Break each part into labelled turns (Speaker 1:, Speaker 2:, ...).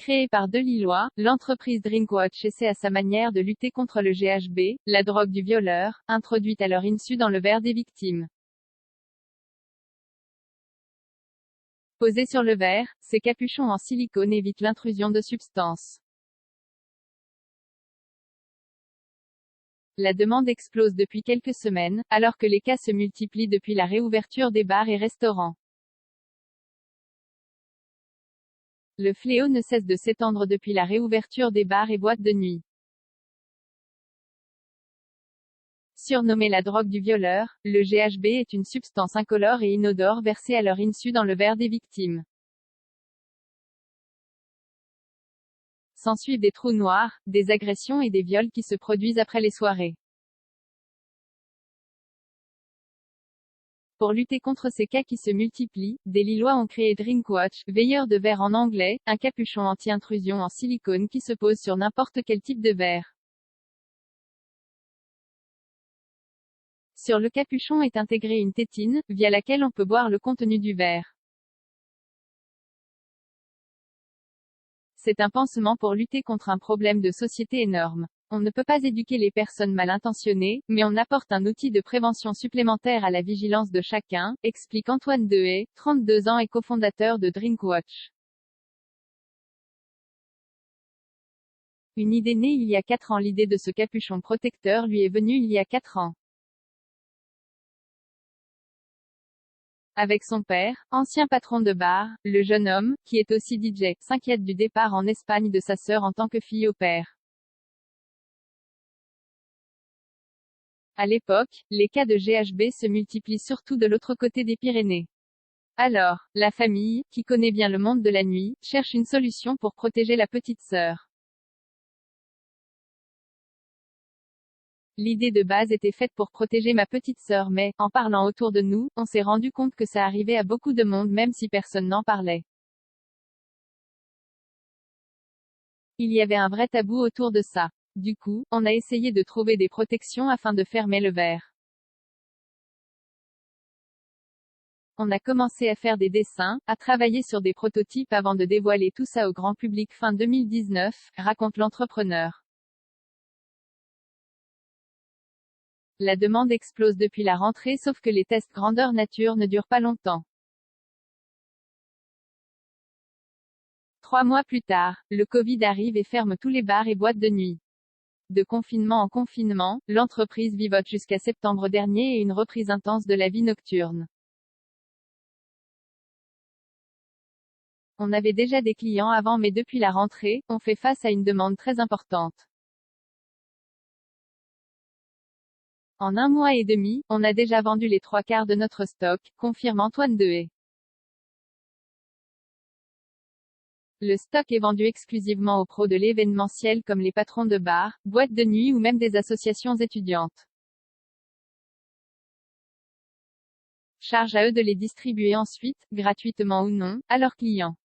Speaker 1: Créée par deux Lillois, l'entreprise Drinkwatch essaie à sa manière de lutter contre le GHB, la drogue du violeur, introduite à leur insu dans le verre des victimes. Posés sur le verre, ces capuchons en silicone évitent l'intrusion de substances. La demande explose depuis quelques semaines, alors que les cas se multiplient depuis la réouverture des bars et restaurants. Le fléau ne cesse de s'étendre depuis la réouverture des bars et boîtes de nuit. Surnommée la drogue du violeur, le GHB est une substance incolore et inodore versée à leur insu dans le verre des victimes. S'ensuivent des trous noirs, des agressions et des viols qui se produisent après les soirées. Pour lutter contre ces cas qui se multiplient, des Lillois ont créé Drinkwatch, veilleur de verre en anglais, un capuchon anti-intrusion en silicone qui se pose sur n'importe quel type de verre. Sur le capuchon est intégrée une tétine, via laquelle on peut boire le contenu du verre. C'est un pansement pour lutter contre un problème de société énorme. On ne peut pas éduquer les personnes mal intentionnées, mais on apporte un outil de prévention supplémentaire à la vigilance de chacun, explique Antoine Dehaye, 32 ans et cofondateur de Drinkwatch. Une idée née il y a 4 ans. L'idée de ce capuchon protecteur lui est venue il y a 4 ans. Avec son père, ancien patron de bar, le jeune homme, qui est aussi DJ, s'inquiète du départ en Espagne de sa sœur en tant que fille au père. À l'époque, les cas de GHB se multiplient surtout de l'autre côté des Pyrénées. Alors, la famille, qui connaît bien le monde de la nuit, cherche une solution pour protéger la petite sœur. L'idée de base était faite pour protéger ma petite sœur mais, en parlant autour de nous, on s'est rendu compte que ça arrivait à beaucoup de monde même si personne n'en parlait. Il y avait un vrai tabou autour de ça. Du coup, on a essayé de trouver des protections afin de fermer le verre. On a commencé à faire des dessins, à travailler sur des prototypes avant de dévoiler tout ça au grand public fin 2019, raconte l'entrepreneur. La demande explose depuis la rentrée sauf que les tests grandeur nature ne durent pas longtemps. 3 mois plus tard, le Covid arrive et ferme tous les bars et boîtes de nuit. De confinement en confinement, l'entreprise vivote jusqu'à septembre dernier et une reprise intense de la vie nocturne. On avait déjà des clients avant mais depuis la rentrée, on fait face à une demande très importante. En 1 mois et demi, on a déjà vendu les 3/4 de notre stock, confirme Antoine Dehaye. Le stock est vendu exclusivement aux pros de l'événementiel comme les patrons de bars, boîtes de nuit ou même des associations étudiantes. Charge à eux de les distribuer ensuite, gratuitement ou non, à leurs clients.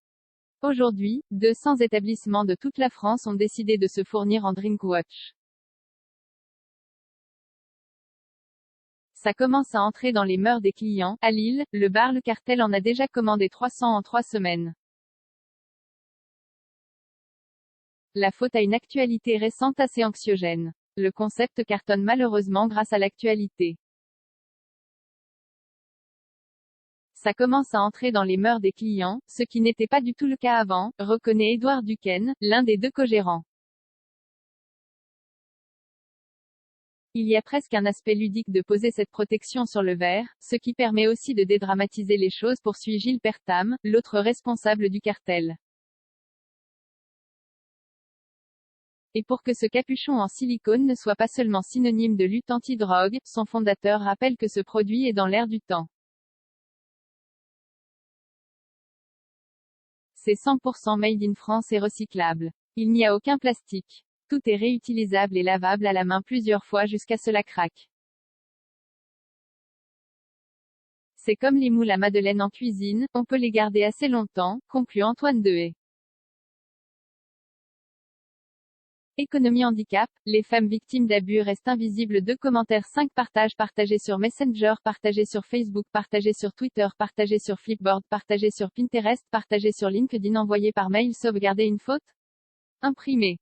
Speaker 1: Aujourd'hui, 200 établissements de toute la France ont décidé de se fournir en Drinkwatch. Ça commence à entrer dans les mœurs des clients. À Lille, le bar Le Cartel en a déjà commandé 300 en 3 semaines. La faute à une actualité récente assez anxiogène. Le concept cartonne malheureusement grâce à l'actualité. Ça commence à entrer dans les mœurs des clients, ce qui n'était pas du tout le cas avant, reconnaît Édouard Duquesne, l'un des 2 co-gérants. Il y a presque un aspect ludique de poser cette protection sur le verre, ce qui permet aussi de dédramatiser les choses, poursuit Gilles Pertam, l'autre responsable du cartel. Et pour que ce capuchon en silicone ne soit pas seulement synonyme de lutte anti-drogue, son fondateur rappelle que ce produit est dans l'air du temps. C'est 100% made in France et recyclable. Il n'y a aucun plastique. Tout est réutilisable et lavable à la main plusieurs fois jusqu'à cela craque. C'est comme les moules à madeleine en cuisine, on peut les garder assez longtemps, conclut Antoine Dehaye. Économie handicap, les femmes victimes d'abus restent invisibles. 2 commentaires 5 partages partagés sur Messenger, partagés sur Facebook, partagés sur Twitter, partagés sur Flipboard, partagés sur Pinterest, partagés sur LinkedIn, envoyés par mail, sauvegarder une faute. Imprimé.